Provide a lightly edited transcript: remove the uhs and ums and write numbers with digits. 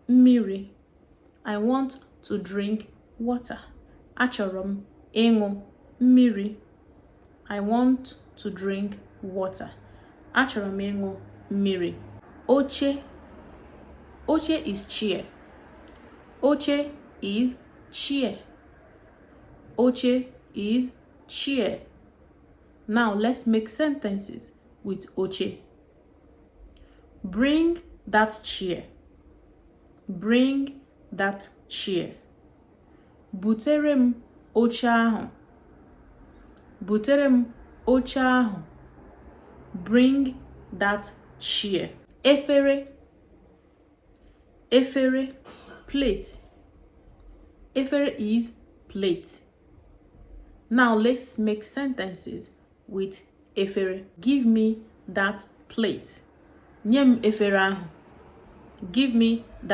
mmiri. I want to drink water. Achọrọ m ịṅụ mmiri. I want to drink water. Achọrọ m ịṅụ mmiri. Oche. Oche is chair. Oche is chair. Oche is chair. Now let's make sentences with oche. Bring that chair. Bring that chair. Butere m oche ahụ. Butere m oche ahụ. Bring that chair. Efere. Efere, plate. Efere is plate. Now let's make sentences with efere. Give me that plate. Nye m efere ahụ. Give me